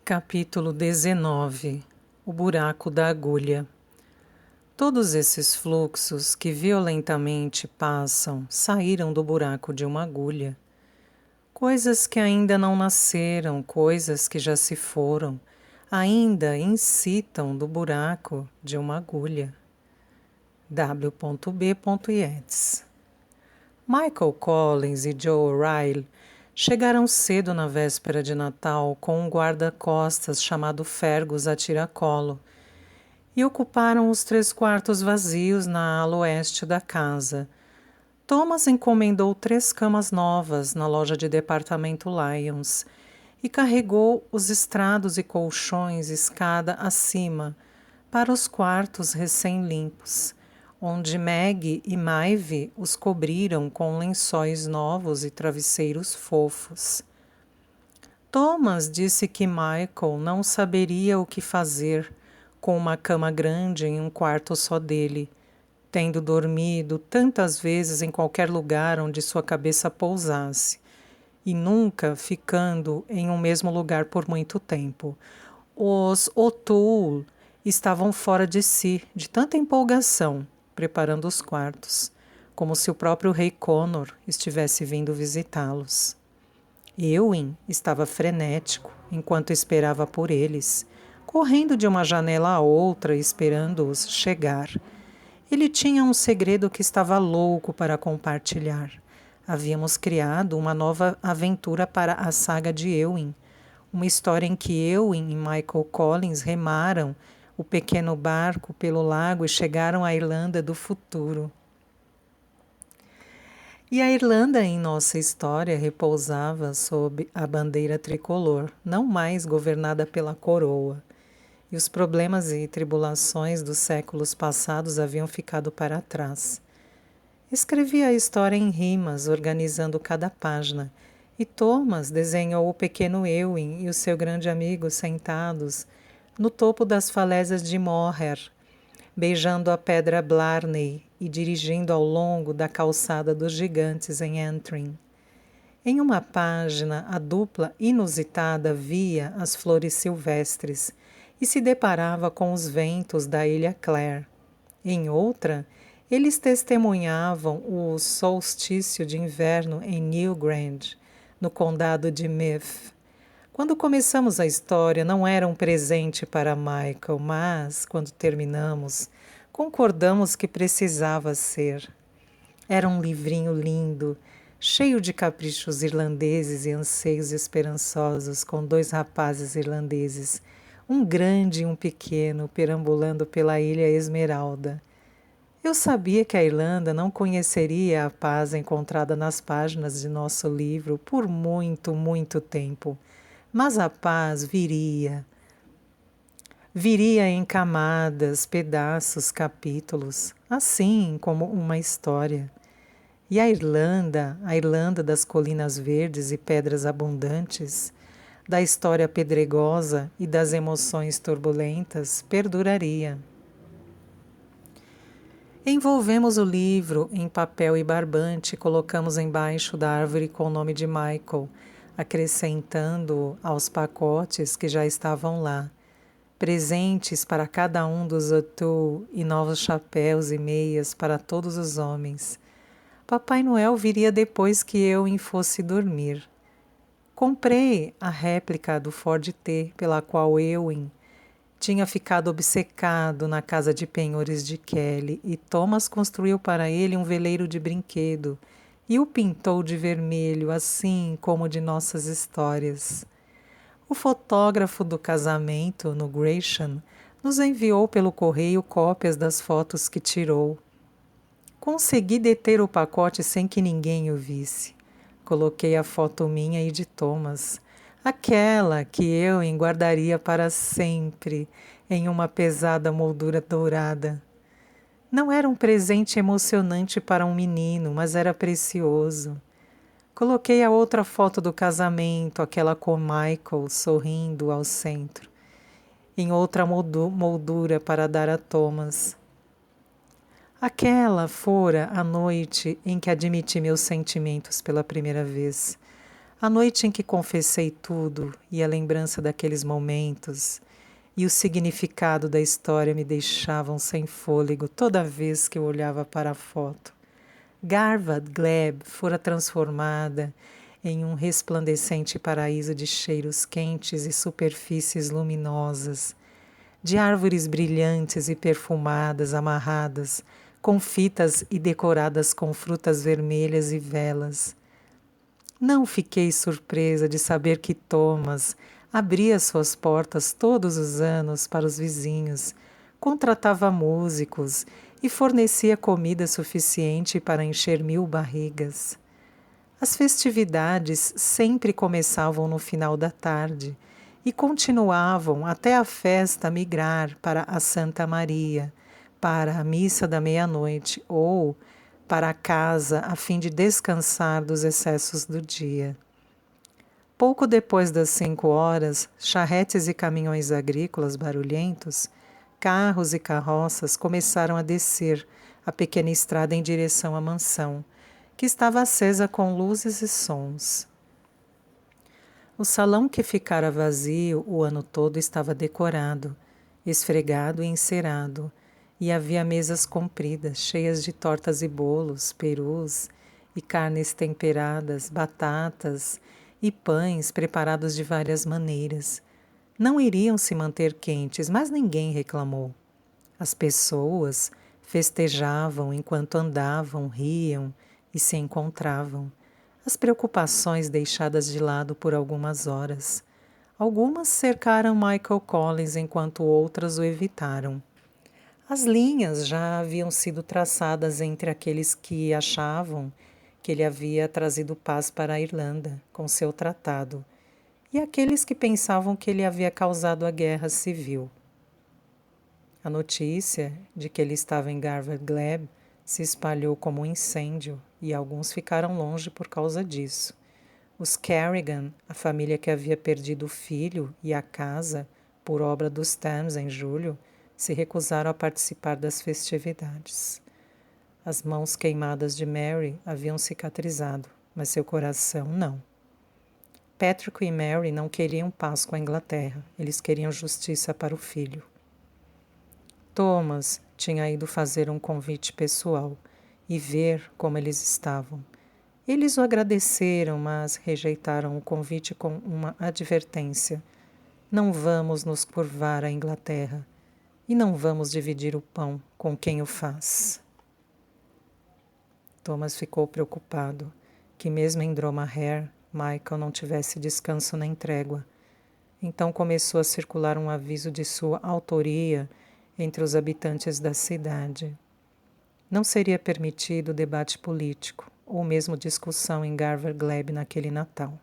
Capítulo 19. O buraco da agulha. Todos esses fluxos que violentamente passam saíram do buraco de uma agulha. Coisas que ainda não nasceram, coisas que já se foram, ainda incitam do buraco de uma agulha. W.B. Yeats. Michael Collins e Joe O'Reilly chegaram cedo na véspera de Natal com um guarda-costas chamado Fergus a tiracolo e ocuparam os 3 quartos vazios na ala oeste da casa. Thomas encomendou 3 camas novas na loja de departamento Lyons e carregou os estrados e colchões escada acima para os quartos recém-limpos, onde Meg e Maeve os cobriram com lençóis novos e travesseiros fofos. Thomas disse que Michael não saberia o que fazer com uma cama grande em um quarto só dele, tendo dormido tantas vezes em qualquer lugar onde sua cabeça pousasse, e nunca ficando em um mesmo lugar por muito tempo. Os O'Toole estavam fora de si, de tanta empolgação, preparando os quartos, como se o próprio rei Connor estivesse vindo visitá-los. Eowyn estava frenético enquanto esperava por eles, correndo de uma janela a outra esperando-os chegar. Ele tinha um segredo que estava louco para compartilhar. Havíamos criado uma nova aventura para a saga de Eowyn, uma história em que Eowyn e Michael Collins remaram o pequeno barco pelo lago e chegaram à Irlanda do futuro. E a Irlanda, em nossa história, repousava sob a bandeira tricolor, não mais governada pela coroa. E os problemas e tribulações dos séculos passados haviam ficado para trás. Escrevi a história em rimas, organizando cada página, e Thomas desenhou o pequeno Eowyn e o seu grande amigo sentados no topo das falésias de Moher, beijando a pedra Blarney e dirigindo ao longo da calçada dos gigantes em Antrim. Em uma página, a dupla inusitada via as flores silvestres e se deparava com os ventos da ilha Clare. Em outra, eles testemunhavam o solstício de inverno em Newgrange, no condado de Meath. Quando começamos a história, não era um presente para Michael, mas, quando terminamos, concordamos que precisava ser. Era um livrinho lindo, cheio de caprichos irlandeses e anseios esperançosos, com 2 rapazes irlandeses, um grande e um pequeno, perambulando pela Ilha Esmeralda. Eu sabia que a Irlanda não conheceria a paz encontrada nas páginas de nosso livro por muito, muito tempo. Mas a paz viria. Viria em camadas, pedaços, capítulos, assim como uma história. E a Irlanda das colinas verdes e pedras abundantes, da história pedregosa e das emoções turbulentas, perduraria. Envolvemos o livro em papel e barbante e colocamos embaixo da árvore com o nome de Michael, acrescentando aos pacotes que já estavam lá, presentes para cada um dos O'Toole e novos chapéus e meias para todos os homens. Papai Noel viria depois que Eowyn fosse dormir. Comprei a réplica do Ford T, pela qual Eowyn tinha ficado obcecado na casa de penhores de Kelly, e Thomas construiu para ele um veleiro de brinquedo e o pintou de vermelho, assim como de nossas histórias. O fotógrafo do casamento, no Gresham, nos enviou pelo correio cópias das fotos que tirou. Consegui deter o pacote sem que ninguém o visse. Coloquei a foto minha e de Thomas, aquela que eu guardaria para sempre em uma pesada moldura dourada. Não era um presente emocionante para um menino, mas era precioso. Coloquei a outra foto do casamento, aquela com Michael sorrindo ao centro, em outra moldura para dar a Thomas. Aquela fora a noite em que admiti meus sentimentos pela primeira vez. A noite em que confessei tudo e a lembrança daqueles momentos e o significado da história me deixavam sem fôlego toda vez que eu olhava para a foto. Garvad Gleb fora transformada em um resplandecente paraíso de cheiros quentes e superfícies luminosas, de árvores brilhantes e perfumadas amarradas com fitas e decoradas com frutas vermelhas e velas. Não fiquei surpresa de saber que Thomas abria suas portas todos os anos para os vizinhos, contratava músicos e fornecia comida suficiente para encher 1000 barrigas. As festividades sempre começavam no final da tarde e continuavam até a festa migrar para a Santa Maria, para a missa da meia-noite ou para a casa a fim de descansar dos excessos do dia. Pouco depois das 5 horas, charretes e caminhões agrícolas barulhentos, carros e carroças começaram a descer a pequena estrada em direção à mansão, que estava acesa com luzes e sons. O salão que ficara vazio o ano todo estava decorado, esfregado e encerado, e havia mesas compridas, cheias de tortas e bolos, perus e carnes temperadas, batatas e pães preparados de várias maneiras. Não iriam se manter quentes, mas ninguém reclamou. As pessoas festejavam enquanto andavam, riam e se encontravam. As preocupações deixadas de lado por algumas horas. Algumas cercaram Michael Collins enquanto outras o evitaram. As linhas já haviam sido traçadas entre aqueles que achavam que ele havia trazido paz para a Irlanda com seu tratado e aqueles que pensavam que ele havia causado a guerra civil. A notícia de que ele estava em Garvad Gleb se espalhou como um incêndio e alguns ficaram longe por causa disso. Os Kerrigan, a família que havia perdido o filho e a casa por obra dos Thames em julho, se recusaram a participar das festividades. As mãos queimadas de Mary haviam cicatrizado, mas seu coração não. Patrick e Mary não queriam paz com a Inglaterra, eles queriam justiça para o filho. Thomas tinha ido fazer um convite pessoal e ver como eles estavam. Eles o agradeceram, mas rejeitaram o convite com uma advertência. Não vamos nos curvar à Inglaterra e não vamos dividir o pão com quem o faz. Thomas ficou preocupado que mesmo em Dromahair, Michael não tivesse descanso nem trégua. Então começou a circular um aviso de sua autoria entre os habitantes da cidade. Não seria permitido debate político ou mesmo discussão em Garvad Gleb naquele Natal.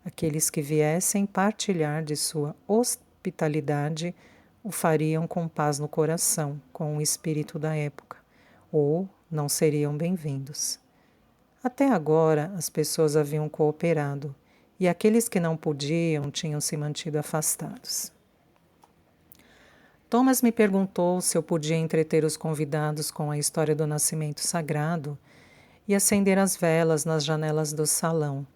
Aqueles que viessem partilhar de sua hospitalidade o fariam com paz no coração, com o espírito da época, ou não seriam bem-vindos. Até agora, as pessoas haviam cooperado, e aqueles que não podiam tinham se mantido afastados. Thomas me perguntou se eu podia entreter os convidados com a história do nascimento sagrado e acender as velas nas janelas do salão.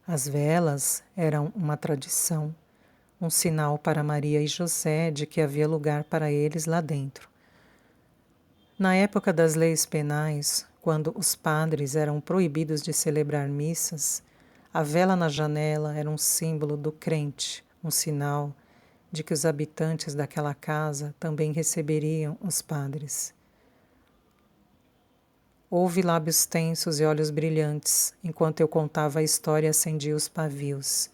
As velas eram uma tradição, um sinal para Maria e José de que havia lugar para eles lá dentro. Na época das leis penais, quando os padres eram proibidos de celebrar missas, a vela na janela era um símbolo do crente, um sinal de que os habitantes daquela casa também receberiam os padres. Houve lábios tensos e olhos brilhantes, enquanto eu contava a história e acendia os pavios.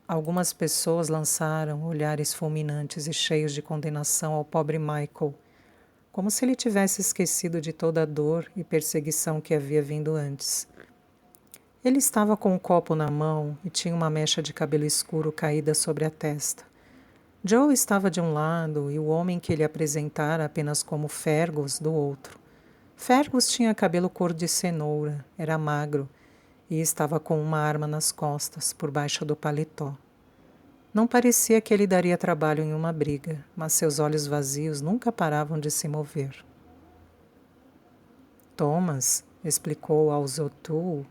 Algumas pessoas lançaram olhares fulminantes e cheios de condenação ao pobre Michael, como se ele tivesse esquecido de toda a dor e perseguição que havia vindo antes. Ele estava com um copo na mão e tinha uma mecha de cabelo escuro caída sobre a testa. Joe estava de um lado e o homem que ele apresentara apenas como Fergus do outro. Fergus tinha cabelo cor de cenoura, era magro e estava com uma arma nas costas, por baixo do paletó. Não parecia que ele daria trabalho em uma briga, mas seus olhos vazios nunca paravam de se mover. Thomas explicou aos O'Toole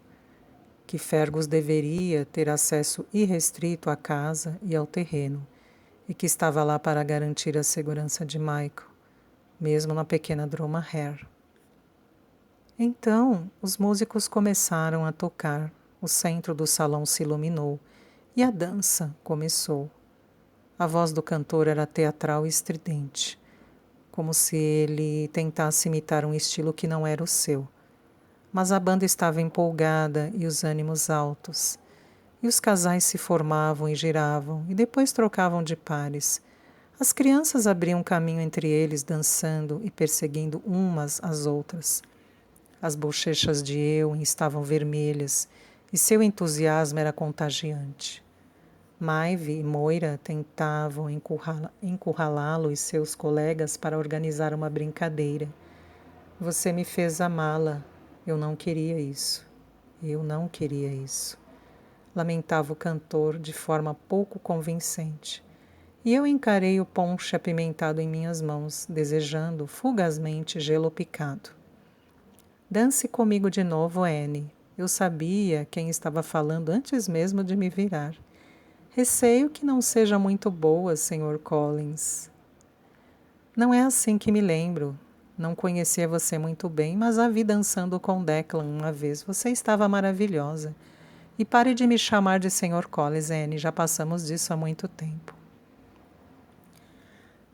que Fergus deveria ter acesso irrestrito à casa e ao terreno, e que estava lá para garantir a segurança de Michael, mesmo na pequena Dromahair. Então, os músicos começaram a tocar, o centro do salão se iluminou, e a dança começou. A voz do cantor era teatral e estridente, como se ele tentasse imitar um estilo que não era o seu. Mas a banda estava empolgada e os ânimos altos. E os casais se formavam e giravam, e depois trocavam de pares. As crianças abriam caminho entre eles, dançando e perseguindo umas às outras. As bochechas de Eowyn estavam vermelhas, e seu entusiasmo era contagiante. Maeve e Moira tentavam encurralá-lo e seus colegas para organizar uma brincadeira. Você me fez amá-la. Eu não queria isso. Eu não queria isso. Lamentava o cantor de forma pouco convincente. E eu encarei o ponche apimentado em minhas mãos, desejando fugazmente gelo picado. Dance comigo de novo, Anne. Eu sabia quem estava falando antes mesmo de me virar. Receio que não seja muito boa, Sr. Collins. Não é assim que me lembro. Não conhecia você muito bem, mas a vi dançando com Declan uma vez. Você estava maravilhosa. E pare de me chamar de Sr. Collins, Anne. Já passamos disso há muito tempo.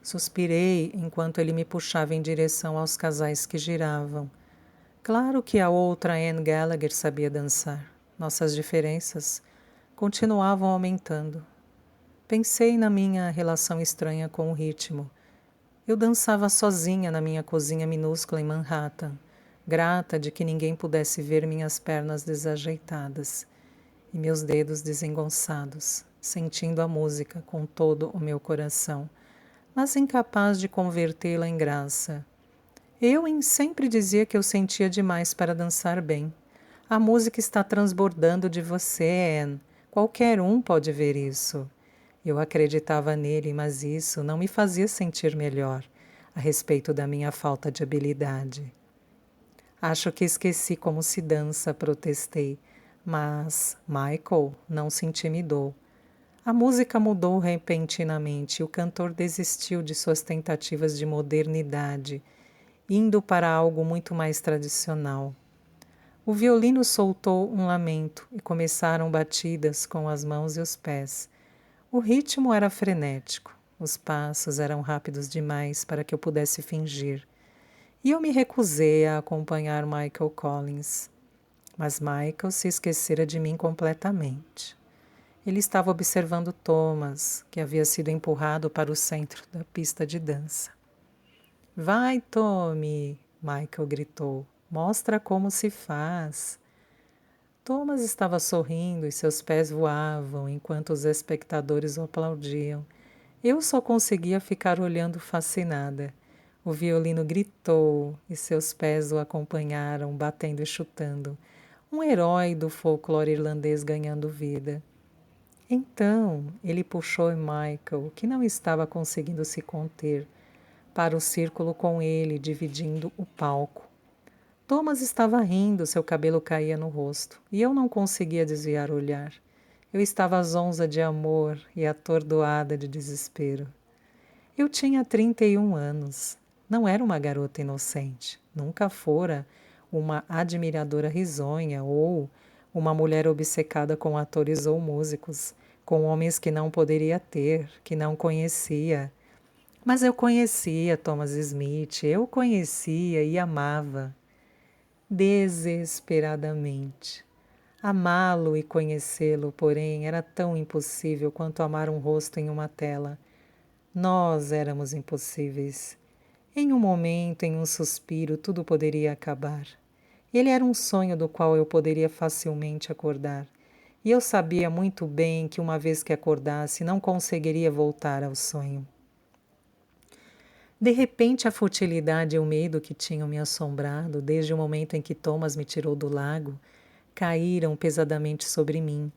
Suspirei enquanto ele me puxava em direção aos casais que giravam. Claro que a outra Anne Gallagher sabia dançar. Nossas diferenças continuavam aumentando. Pensei na minha relação estranha com o ritmo. Eu dançava sozinha na minha cozinha minúscula em Manhattan, grata de que ninguém pudesse ver minhas pernas desajeitadas e meus dedos desengonçados, sentindo a música com todo o meu coração, mas incapaz de convertê-la em graça. Eowyn sempre dizia que eu sentia demais para dançar bem. A música está transbordando de você, Anne. Qualquer um pode ver isso. Eu acreditava nele, mas isso não me fazia sentir melhor a respeito da minha falta de habilidade. Acho que esqueci como se dança, protestei, mas Michael não se intimidou. A música mudou repentinamente e o cantor desistiu de suas tentativas de modernidade, indo para algo muito mais tradicional. O violino soltou um lamento e começaram batidas com as mãos e os pés. O ritmo era frenético, os passos eram rápidos demais para que eu pudesse fingir. E eu me recusei a acompanhar Michael Collins. Mas Michael se esquecera de mim completamente. Ele estava observando Thomas, que havia sido empurrado para o centro da pista de dança. Vai, Tommy! Michael gritou. Mostra como se faz. Thomas estava sorrindo e seus pés voavam enquanto os espectadores o aplaudiam. Eu só conseguia ficar olhando fascinada. O violino gritou e seus pés o acompanharam, batendo e chutando. Um herói do folclore irlandês ganhando vida. Então, ele puxou Michael, que não estava conseguindo se conter, para o círculo com ele, dividindo o palco. Thomas estava rindo, seu cabelo caía no rosto, e eu não conseguia desviar o olhar. Eu estava zonza de amor e atordoada de desespero. Eu tinha 31 anos. Não era uma garota inocente. Nunca fora uma admiradora risonha ou uma mulher obcecada com atores ou músicos, com homens que não poderia ter, que não conhecia. Mas eu conhecia Thomas Smith, eu conhecia e amava. Desesperadamente. Amá-lo e conhecê-lo, porém, era tão impossível quanto amar um rosto em uma tela. Nós éramos impossíveis. Em um momento, em um suspiro, tudo poderia acabar. Ele era um sonho do qual eu poderia facilmente acordar. E eu sabia muito bem que uma vez que acordasse, não conseguiria voltar ao sonho. De repente, a futilidade e o medo que tinham me assombrado, desde o momento em que Thomas me tirou do lago, caíram pesadamente sobre mim,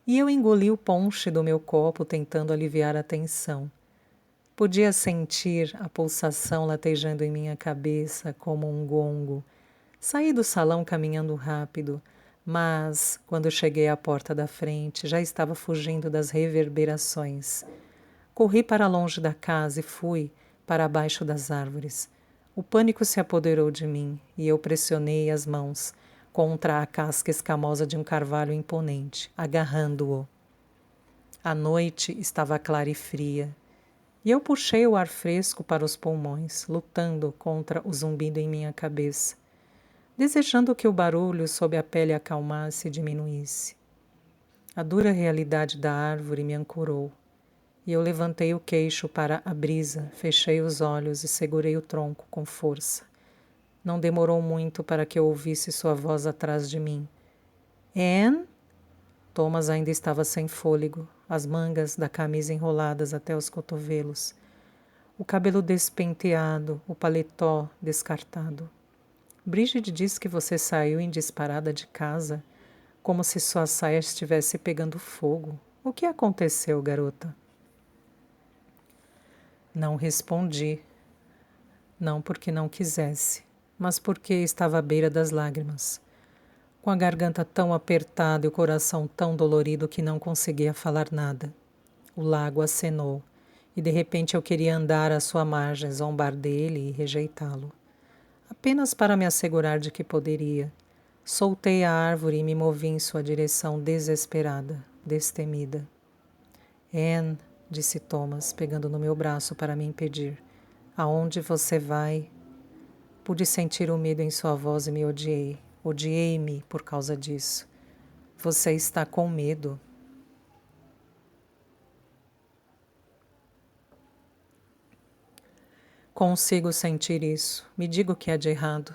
e eu engoli o ponche do meu copo tentando aliviar a tensão. Podia sentir a pulsação latejando em minha cabeça como um gongo. Saí do salão caminhando rápido, mas, quando cheguei à porta da frente, já estava fugindo das reverberações. Corri para longe da casa e fui para baixo das árvores. O pânico se apoderou de mim e eu pressionei as mãos contra a casca escamosa de um carvalho imponente, agarrando-o. A noite estava clara e fria, e eu puxei o ar fresco para os pulmões, lutando contra o zumbido em minha cabeça, desejando que o barulho sob a pele acalmasse e diminuísse. A dura realidade da árvore me ancorou, e eu levantei o queixo para a brisa, fechei os olhos e segurei o tronco com força. Não demorou muito para que eu ouvisse sua voz atrás de mim. Anne? Thomas ainda estava sem fôlego, as mangas da camisa enroladas até os cotovelos, o cabelo despenteado, o paletó descartado. Bridget disse que você saiu em disparada de casa, como se sua saia estivesse pegando fogo. O que aconteceu, garota? Não respondi. Não porque não quisesse, mas porque estava à beira das lágrimas, com a garganta tão apertada e o coração tão dolorido que não conseguia falar nada. O lago acenou, e de repente eu queria andar à sua margem, zombar dele e rejeitá-lo. Apenas para me assegurar de que poderia. Soltei a árvore e me movi em sua direção desesperada, destemida. Anne, disse Thomas, pegando no meu braço para me impedir. Aonde você vai? Pude sentir o medo em sua voz e me odiei. Odiei-me por causa disso. Você está com medo. Consigo sentir isso. Me diga o que há de errado.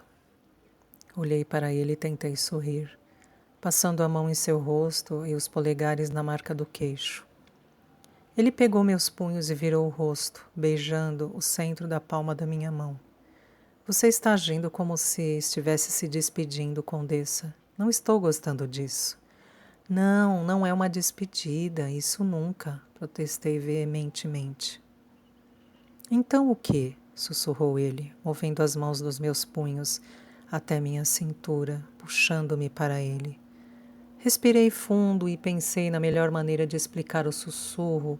Olhei para ele e tentei sorrir, passando a mão em seu rosto e os polegares na marca do queixo. Ele pegou meus punhos e virou o rosto, beijando o centro da palma da minha mão. Você está agindo como se estivesse se despedindo, Condessa. Não estou gostando disso. Não, não é uma despedida, isso nunca, protestei veementemente. Então o quê? Sussurrou ele, movendo as mãos dos meus punhos até minha cintura, puxando-me para ele. Respirei fundo e pensei na melhor maneira de explicar o sussurro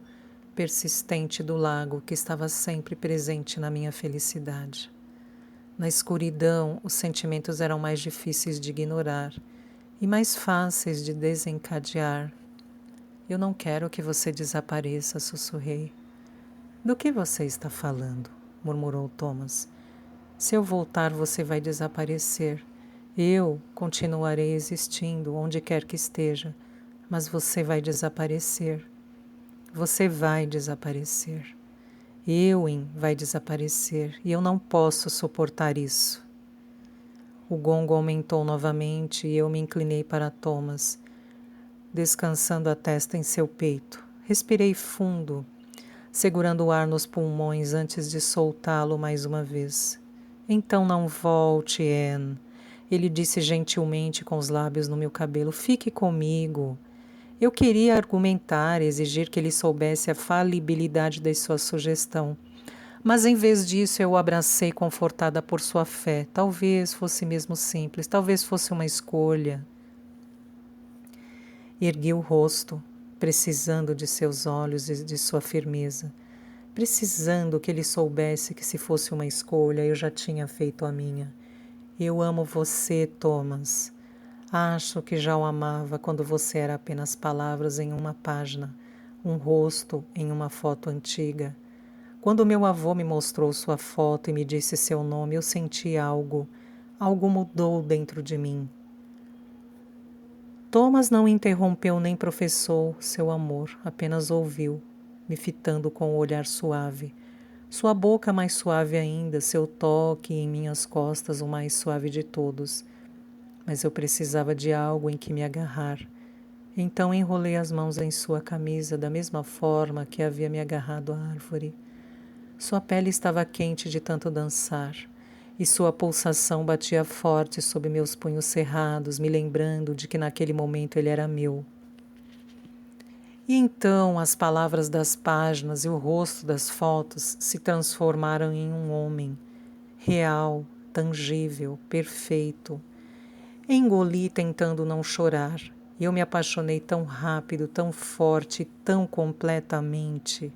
persistente do lago que estava sempre presente na minha felicidade. Na escuridão, os sentimentos eram mais difíceis de ignorar e mais fáceis de desencadear. Eu não quero que você desapareça, sussurrei. Do que você está falando? Murmurou Thomas. Se eu voltar, você vai desaparecer. Eu continuarei existindo onde quer que esteja, mas você vai desaparecer. Você vai desaparecer. Ewen vai desaparecer e eu não posso suportar isso. O gongo aumentou novamente e eu me inclinei para Thomas, descansando a testa em seu peito. Respirei fundo, segurando o ar nos pulmões antes de soltá-lo mais uma vez. Então não volte, Anne. Ele disse gentilmente com os lábios no meu cabelo. Fique comigo. Eu queria argumentar, exigir que ele soubesse a falibilidade de sua sugestão. Mas em vez disso eu o abracei confortada por sua fé. Talvez fosse mesmo simples, talvez fosse uma escolha. Ergui o rosto, precisando de seus olhos e de sua firmeza. Precisando que ele soubesse que se fosse uma escolha, eu já tinha feito a minha. Eu amo você, Thomas. Acho que já o amava quando você era apenas palavras em uma página, um rosto em uma foto antiga. Quando meu avô me mostrou sua foto e me disse seu nome, eu senti algo. Algo mudou dentro de mim. Thomas não interrompeu nem professou seu amor, apenas ouviu, me fitando com o olhar suave. Sua boca mais suave ainda, seu toque em minhas costas o mais suave de todos. Mas eu precisava de algo em que me agarrar. Então enrolei as mãos em sua camisa da mesma forma que havia me agarrado à árvore. Sua pele estava quente de tanto dançar, e sua pulsação batia forte sob meus punhos cerrados, me lembrando de que naquele momento ele era meu. E então as palavras das páginas e o rosto das fotos se transformaram em um homem, real, tangível, perfeito. Engoli tentando não chorar. Eu me apaixonei tão rápido, tão forte, tão completamente.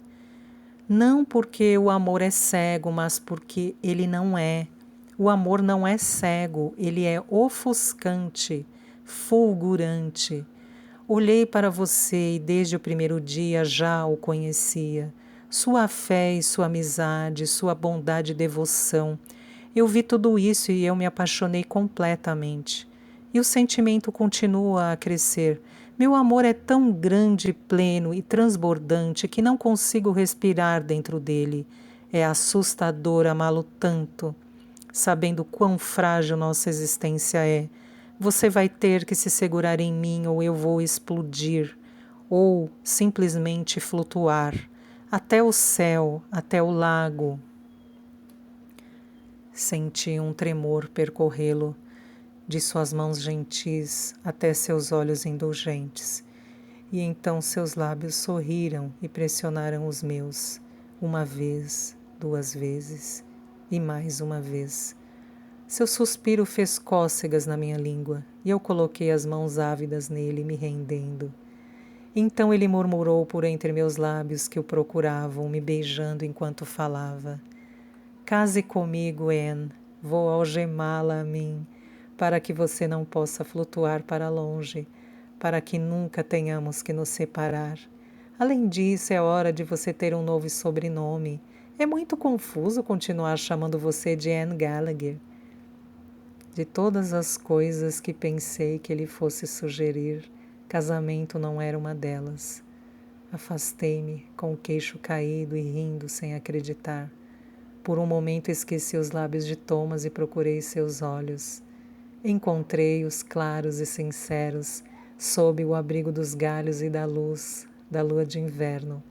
Não porque o amor é cego, mas porque ele não é. O amor não é cego, ele é ofuscante, fulgurante. Olhei para você e desde o primeiro dia já o conhecia. Sua fé e sua amizade, sua bondade e devoção. Eu vi tudo isso e eu me apaixonei completamente. E o sentimento continua a crescer. Meu amor é tão grande, pleno e transbordante que não consigo respirar dentro dele. É assustador amá-lo tanto, sabendo quão frágil nossa existência é. Você vai ter que se segurar em mim ou eu vou explodir, ou simplesmente flutuar, até o céu, até o lago. Senti um tremor percorrê-lo, de suas mãos gentis até seus olhos indulgentes. E então seus lábios sorriram e pressionaram os meus, uma vez, duas vezes e mais uma vez. Seu suspiro fez cócegas na minha língua e eu coloquei as mãos ávidas nele, me rendendo. Então ele murmurou por entre meus lábios que o procuravam, me beijando enquanto falava. Case comigo, Anne. Vou algemá-la a mim, para que você não possa flutuar para longe, para que nunca tenhamos que nos separar. Além disso, é hora de você ter um novo sobrenome. É muito confuso continuar chamando você de Anne Gallagher. De todas as coisas que pensei que ele fosse sugerir, casamento não era uma delas. Afastei-me, com o queixo caído e rindo sem acreditar. Por um momento esqueci os lábios de Thomas e procurei seus olhos. Encontrei-os claros e sinceros, sob o abrigo dos galhos e da luz, da lua de inverno.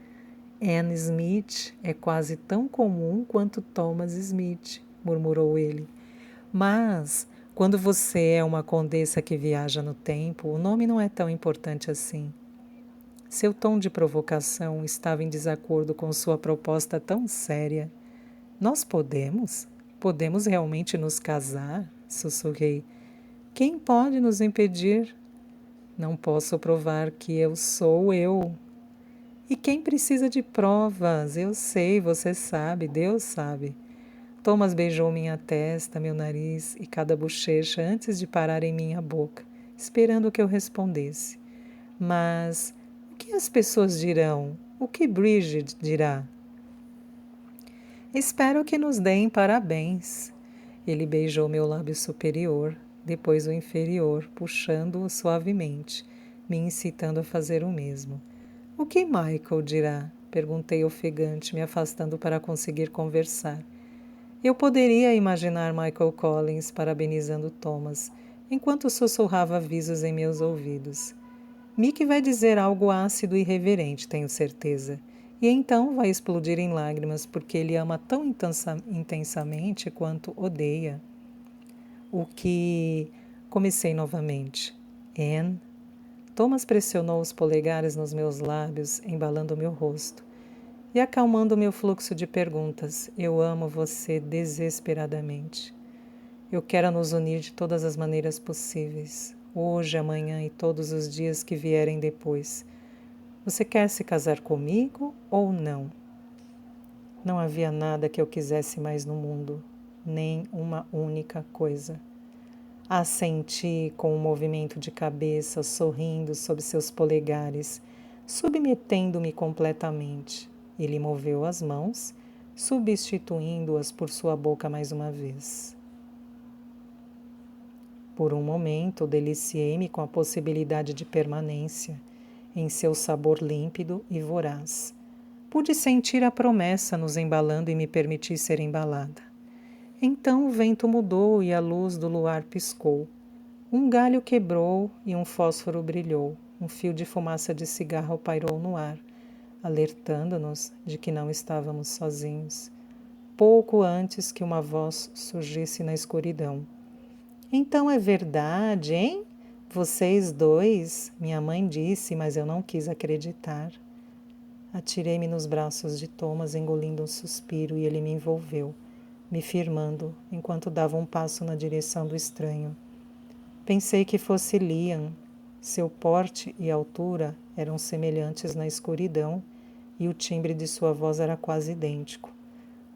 Anne Smith é quase tão comum quanto Thomas Smith, murmurou ele. Mas, quando você é uma condessa que viaja no tempo, o nome não é tão importante assim. Seu tom de provocação estava em desacordo com sua proposta tão séria. Nós podemos? Podemos realmente nos casar? Sussurrei. Quem pode nos impedir? Não posso provar que eu sou eu. E quem precisa de provas? Eu sei, você sabe, Deus sabe. Thomas beijou minha testa, meu nariz e cada bochecha antes de parar em minha boca, esperando que eu respondesse. Mas o que as pessoas dirão? O que Bridget dirá? Espero que nos deem parabéns. Ele beijou meu lábio superior, depois o inferior, puxando-o suavemente, me incitando a fazer o mesmo. O que Michael dirá? Perguntei ofegante, me afastando para conseguir conversar. Eu poderia imaginar Michael Collins parabenizando Thomas, enquanto sussurrava avisos em meus ouvidos. Mick vai dizer algo ácido e irreverente, tenho certeza. E então vai explodir em lágrimas porque ele ama tão intensamente quanto odeia. O que... Comecei novamente. Anne. Thomas pressionou os polegares nos meus lábios, embalando meu rosto e acalmando meu fluxo de perguntas. Eu amo você desesperadamente. Eu quero nos unir de todas as maneiras possíveis, hoje, amanhã e todos os dias que vierem depois. Você quer se casar comigo ou não? Não havia nada que eu quisesse mais no mundo, nem uma única coisa. Assenti com um movimento de cabeça, sorrindo sob seus polegares, submetendo-me completamente. Ele moveu as mãos, substituindo-as por sua boca mais uma vez. Por um momento, deliciei-me com a possibilidade de permanência, em seu sabor límpido e voraz. Pude sentir a promessa nos embalando e me permitir ser embalada. Então o vento mudou e a luz do luar piscou. Um galho quebrou e um fósforo brilhou. Um fio de fumaça de cigarro pairou no ar, alertando-nos de que não estávamos sozinhos. Pouco antes que uma voz surgisse na escuridão. Então é verdade, hein? Vocês dois, minha mãe disse, mas eu não quis acreditar. Atirei-me nos braços de Thomas, engolindo um suspiro, e ele me envolveu. me firmando, enquanto dava um passo na direção do estranho. Pensei que fosse Liam. Seu porte e altura eram semelhantes na escuridão e o timbre de sua voz era quase idêntico.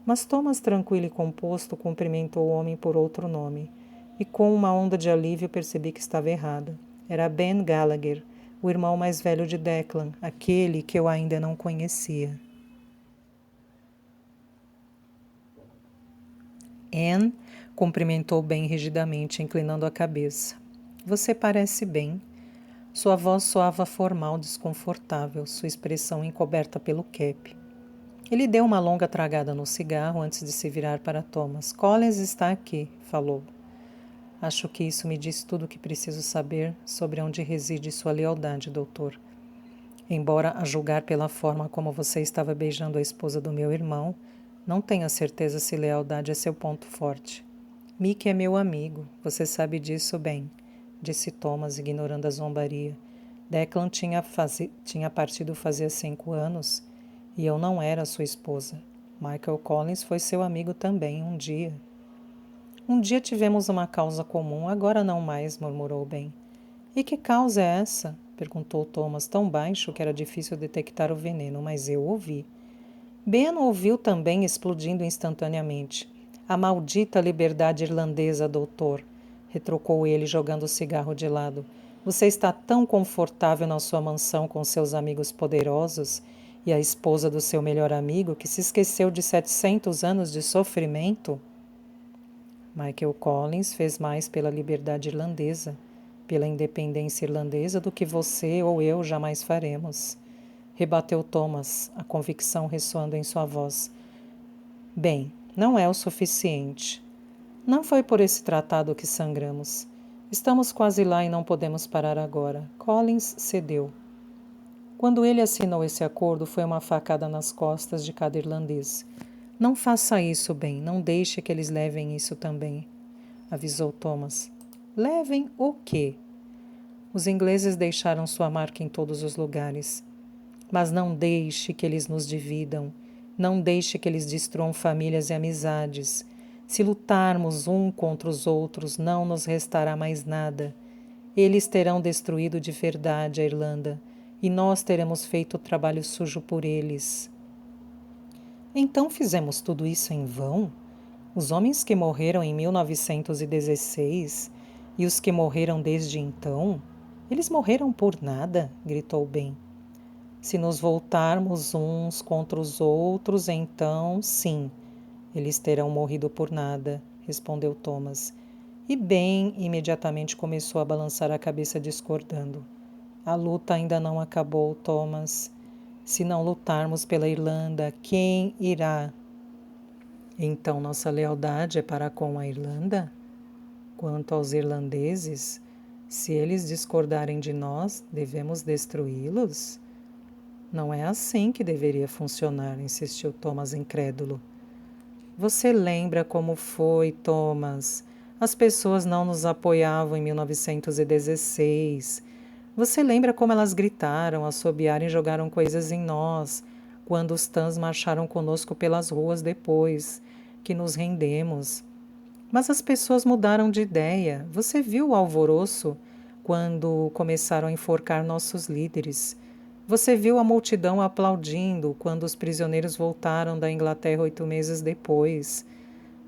Mas Thomas, tranquilo e composto, cumprimentou o homem por outro nome, e com uma onda de alívio percebi que estava errada. Era Ben Gallagher, o irmão mais velho de Declan, aquele que eu ainda não conhecia. Anne cumprimentou Ben rigidamente, inclinando a cabeça. Você parece bem. Sua voz soava formal, desconfortável, sua expressão encoberta pelo cap. Ele deu uma longa tragada no cigarro antes de se virar para Thomas. Collins está aqui, falou. Acho que isso me diz tudo o que preciso saber sobre onde reside sua lealdade, doutor. Embora, a julgar pela forma como você estava beijando a esposa do meu irmão, não tenho certeza se lealdade é seu ponto forte. Mick é meu amigo, você sabe disso bem, disse Thomas, ignorando a zombaria. Declan tinha partido fazia 5 anos e eu não era sua esposa. Michael Collins foi seu amigo também, um dia. Um dia tivemos uma causa comum, agora não mais, murmurou Ben. E que causa é essa? Perguntou Thomas, tão baixo que era difícil detectar o veneno, mas eu ouvi. Ben ouviu também, explodindo instantaneamente. A maldita liberdade irlandesa, doutor, retrucou ele, jogando o cigarro de lado. Você está tão confortável na sua mansão com seus amigos poderosos e a esposa do seu melhor amigo que se esqueceu de 700 anos de sofrimento? Michael Collins fez mais pela liberdade irlandesa, pela independência irlandesa do que você ou eu jamais faremos. Rebateu Thomas, a convicção ressoando em sua voz. Bem, não é o suficiente. Não foi por esse tratado que sangramos. Estamos quase lá e não podemos parar agora. Collins cedeu. Quando ele assinou esse acordo, foi uma facada nas costas de cada irlandês. Não faça isso, Ben. Não deixe que eles levem isso também, avisou Thomas. Levem o quê? Os ingleses deixaram sua marca em todos os lugares. Mas não deixe que eles nos dividam. Não deixe que eles destruam famílias e amizades. Se lutarmos um contra os outros, não nos restará mais nada. Eles terão destruído de verdade a Irlanda, e nós teremos feito o trabalho sujo por eles. Então fizemos tudo isso em vão? Os homens que morreram em 1916 e os que morreram desde então, eles morreram por nada, gritou Ben. Se nos voltarmos uns contra os outros, então, sim, eles terão morrido por nada, respondeu Thomas. E Ben imediatamente começou a balançar a cabeça discordando. A luta ainda não acabou, Thomas. Se não lutarmos pela Irlanda, quem irá? Então nossa lealdade é para com a Irlanda? Quanto aos irlandeses, se eles discordarem de nós, devemos destruí-los? Não é assim que deveria funcionar, insistiu Thomas incrédulo. Você lembra como foi, Thomas? As pessoas não nos apoiavam em 1916. Você lembra como elas gritaram, assobiaram e jogaram coisas em nós, quando os Tans marcharam conosco pelas ruas depois, que nos rendemos. Mas as pessoas mudaram de ideia. Você viu o alvoroço quando começaram a enforcar nossos líderes. Você viu a multidão aplaudindo quando os prisioneiros voltaram da Inglaterra 8 meses depois.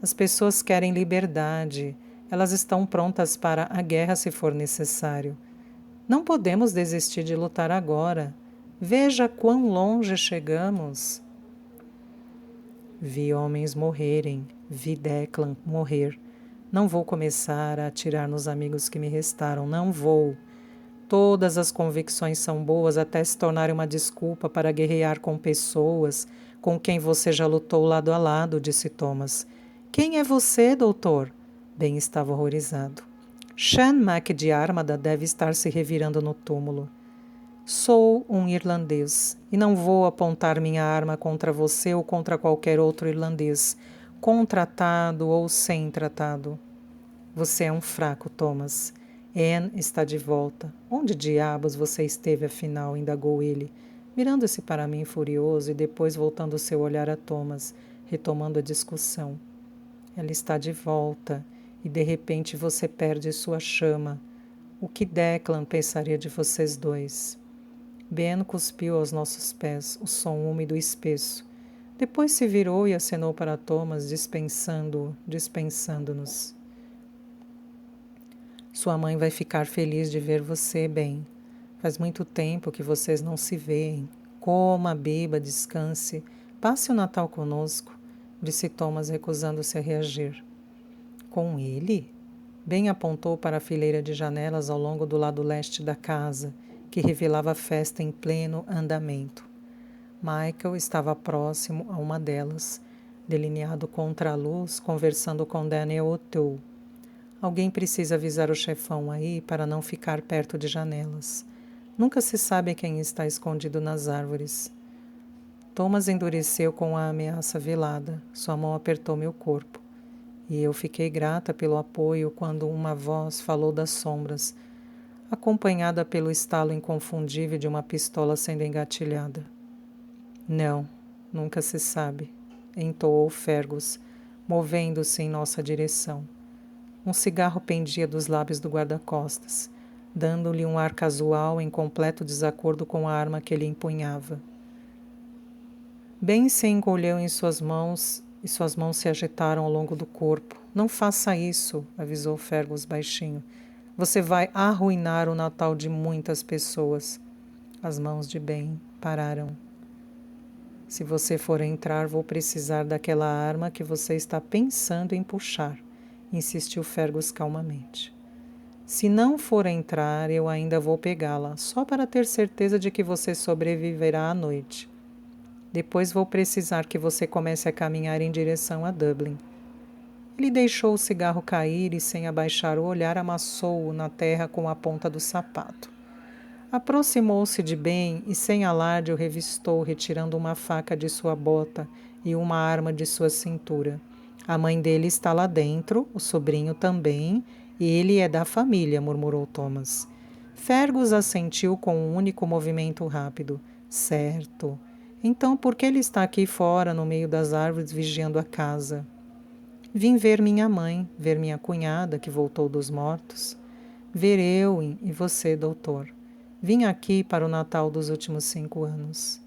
As pessoas querem liberdade. Elas estão prontas para a guerra se for necessário. Não podemos desistir de lutar agora. Veja quão longe chegamos. Vi homens morrerem, vi Declan morrer. Não vou começar a atirar nos amigos que me restaram, não vou. Todas as convicções são boas até se tornarem uma desculpa para guerrear com pessoas com quem você já lutou lado a lado, disse Thomas. Quem é você, doutor? Ben estava horrorizado. Sean Mac de Armada deve estar se revirando no túmulo. Sou um irlandês e não vou apontar minha arma contra você ou contra qualquer outro irlandês, com tratado ou sem tratado. Você é um fraco, Thomas. Anne está de volta. Onde diabos você esteve, afinal? Indagou ele, mirando-se para mim furioso e depois voltando seu olhar a Thomas, retomando a discussão. ela está de volta, e de repente você perde sua chama. O que Declan pensaria de vocês dois? Ben cuspiu aos nossos pés, o som úmido e espesso. Depois se virou e acenou para Thomas, dispensando-nos. Sua mãe vai ficar feliz de ver você, Ben. Faz muito tempo que vocês não se veem. Coma, beba, descanse. Passe o Natal conosco, disse Thomas, recusando-se a reagir. Com ele? Ben apontou para a fileira de janelas ao longo do lado leste da casa, que revelava a festa em pleno andamento. Michael estava próximo a uma delas, delineado contra a luz, conversando com Daniel O'Toole. Alguém precisa avisar o chefão aí para não ficar perto de janelas. Nunca se sabe quem está escondido nas árvores. Thomas endureceu com a ameaça velada. Sua mão apertou meu corpo. E eu fiquei grata pelo apoio quando uma voz falou das sombras, acompanhada pelo estalo inconfundível de uma pistola sendo engatilhada. Não, nunca se sabe, entoou Fergus, movendo-se em nossa direção. Um cigarro pendia dos lábios do guarda-costas, dando-lhe um ar casual em completo desacordo com a arma que ele empunhava. Ben se encolheu em suas mãos e suas mãos se agitaram ao longo do corpo. Não faça isso, avisou Fergus baixinho. Você vai arruinar o Natal de muitas pessoas. As mãos de Ben pararam. Se você for entrar, vou precisar daquela arma que você está pensando em puxar, insistiu Fergus calmamente. Se não for entrar, eu ainda vou pegá-la, só para ter certeza de que você sobreviverá à noite. Depois vou precisar que você comece a caminhar em direção a Dublin. Ele deixou o cigarro cair e, sem abaixar o olhar, amassou-o na terra com a ponta do sapato. Aproximou-se de Ben e, sem alarde, o revistou, retirando uma faca de sua bota e uma arma de sua cintura. A mãe dele está lá dentro, o sobrinho também, e ele é da família, murmurou Thomas. Fergus assentiu com um único movimento rápido. Certo. Então, por que ele está aqui fora, no meio das árvores, vigiando a casa? Vim ver minha mãe, ver minha cunhada, que voltou dos mortos. Ver Eowyn e você, doutor. Vim aqui para o Natal dos últimos 5 anos.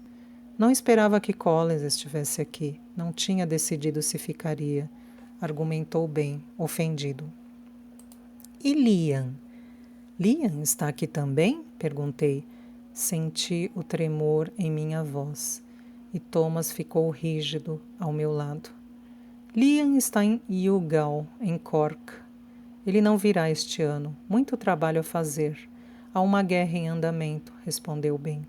Não esperava que Collins estivesse aqui. Não tinha decidido se ficaria. Argumentou Ben, ofendido. E Liam? Liam está aqui também? Perguntei. Senti o tremor em minha voz. E Thomas ficou rígido ao meu lado. Liam está em Youghal, em Cork. Ele não virá este ano. Muito trabalho a fazer. Há uma guerra em andamento, respondeu Ben.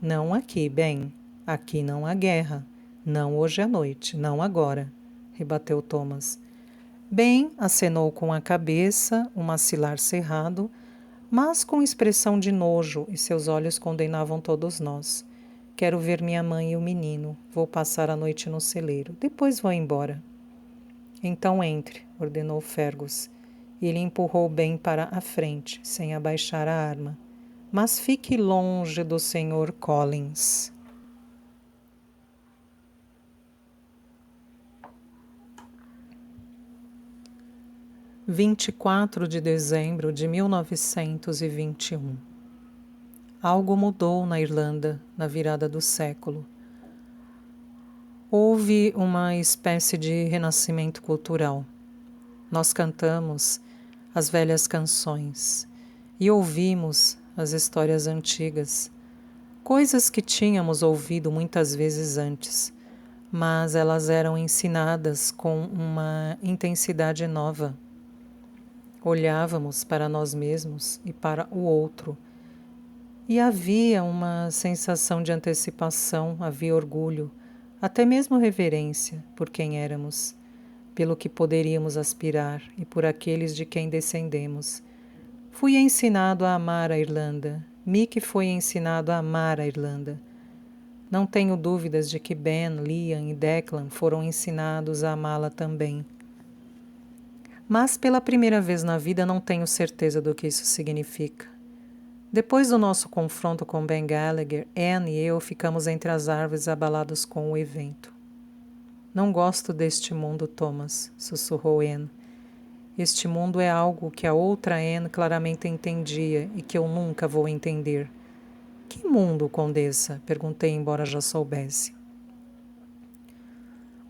Não aqui, Ben. Aqui não há guerra. Não hoje à noite, não agora, rebateu Thomas. Ben acenou com a cabeça, o maxilar cerrado, mas com expressão de nojo, e seus olhos condenavam todos nós. Quero ver minha mãe e o menino. Vou passar a noite no celeiro. Depois vou embora. Então entre, ordenou Fergus. Ele empurrou Ben para a frente, sem abaixar a arma. Mas fique longe do Sr. Collins. – 24 de dezembro de 1921. Algo mudou na Irlanda na virada do século. Houve uma espécie de renascimento cultural. Nós cantamos as velhas canções e ouvimos as histórias antigas, coisas que tínhamos ouvido muitas vezes antes, mas elas eram ensinadas com uma intensidade nova. Olhávamos para nós mesmos e para o outro, e havia uma sensação de antecipação, havia orgulho, até mesmo reverência por quem éramos, pelo que poderíamos aspirar e por aqueles de quem descendemos. Fui ensinado a amar a Irlanda. Mick foi ensinado a amar a Irlanda. Não tenho dúvidas de que Ben, Liam e Declan foram ensinados a amá-la também. Mas pela primeira vez na vida não tenho certeza do que isso significa. Depois do nosso confronto com Ben Gallagher, Anne e eu ficamos entre as árvores abalados com o evento. Não gosto deste mundo, Thomas, sussurrou Anne. Este mundo é algo que a outra Anne claramente entendia e que eu nunca vou entender. Que mundo, Condessa? Perguntei, embora já soubesse.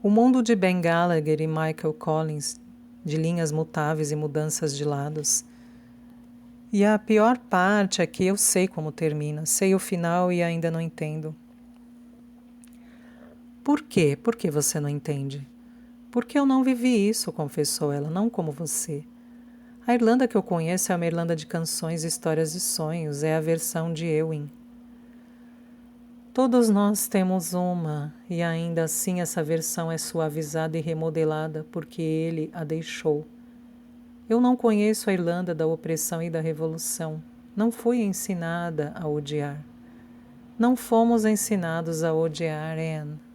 O mundo de Ben Gallagher e Michael Collins, de linhas mutáveis e mudanças de lados. E a pior parte é que eu sei como termina, sei o final e ainda não entendo. Por quê? Por que você não entende? Porque eu não vivi isso, confessou ela, não como você. A Irlanda que eu conheço é uma Irlanda de canções, histórias e sonhos, é a versão de Ewing. Todos nós temos uma, e ainda assim essa versão é suavizada e remodelada porque ele a deixou. Eu não conheço a Irlanda da opressão e da revolução. Não fui ensinada a odiar. Não fomos ensinados a odiar, Anne.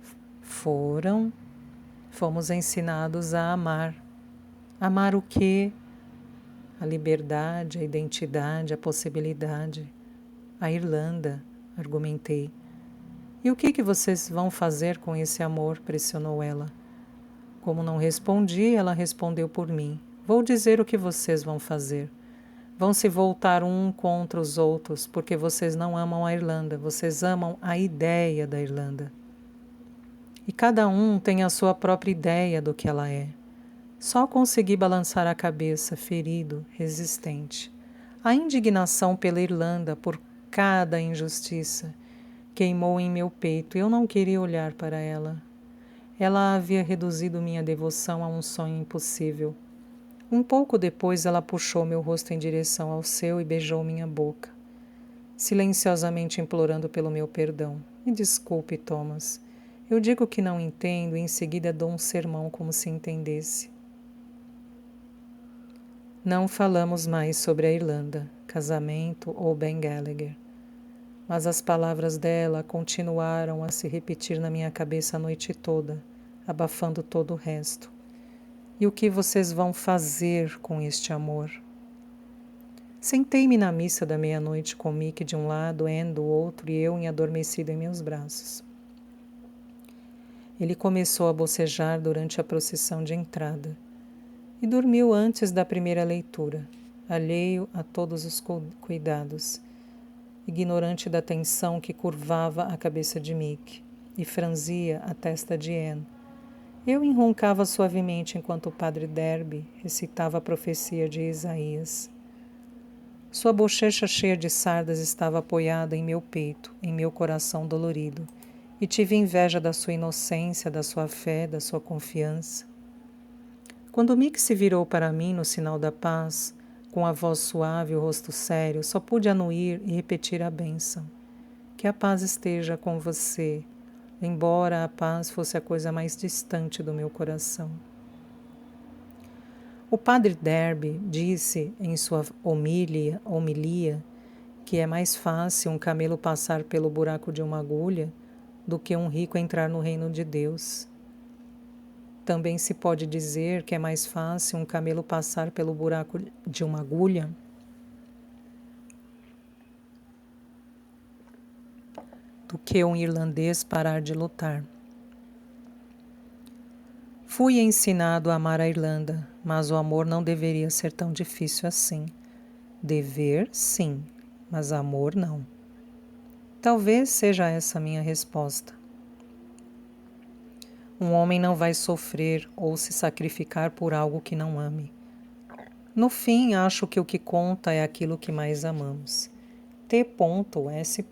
Fomos ensinados a amar. Amar o quê? A liberdade, a identidade, a possibilidade. A Irlanda, argumentei. E o que vocês vão fazer com esse amor? Pressionou ela. Como não respondi, ela respondeu por mim. Vou dizer o que vocês vão fazer. Vão se voltar um contra os outros, porque vocês não amam a Irlanda, vocês amam a ideia da Irlanda. E cada um tem a sua própria ideia do que ela é. Só consegui balançar a cabeça, ferido, resistente. A indignação pela Irlanda, por cada injustiça, queimou em meu peito e eu não queria olhar para ela. Ela havia reduzido minha devoção a um sonho impossível. Um pouco depois ela puxou meu rosto em direção ao seu e beijou minha boca, silenciosamente implorando pelo meu perdão. Me desculpe, Thomas. Eu digo que não entendo e em seguida dou um sermão como se entendesse. Não falamos mais sobre a Irlanda, casamento ou Ben Gallagher. Mas as palavras dela continuaram a se repetir na minha cabeça a noite toda, abafando todo o resto. E o que vocês vão fazer com este amor? Sentei-me na missa da meia-noite com Mick de um lado, Anne do outro e eu adormecido em meus braços. Ele começou a bocejar durante a procissão de entrada e dormiu antes da primeira leitura, alheio a todos os cuidados, ignorante da tensão que curvava a cabeça de Mick e franzia a testa de Anne. Eu enroncava suavemente enquanto o padre Derby recitava a profecia de Isaías. Sua bochecha cheia de sardas estava apoiada em meu peito, em meu coração dolorido, e tive inveja da sua inocência, da sua fé, da sua confiança. Quando Mick se virou para mim no sinal da paz, com a voz suave e o rosto sério, só pude anuir e repetir a bênção. Que a paz esteja com você, embora a paz fosse a coisa mais distante do meu coração. O padre Derby disse em sua homilia que é mais fácil um camelo passar pelo buraco de uma agulha do que um rico entrar no reino de Deus. Também se pode dizer que é mais fácil um camelo passar pelo buraco de uma agulha do que um irlandês parar de lutar. Fui ensinado a amar a Irlanda, mas o amor não deveria ser tão difícil assim. Dever, sim, mas amor não. Talvez seja essa a minha resposta. Um homem não vai sofrer ou se sacrificar por algo que não ame. No fim, acho que o que conta é aquilo que mais amamos. T.S.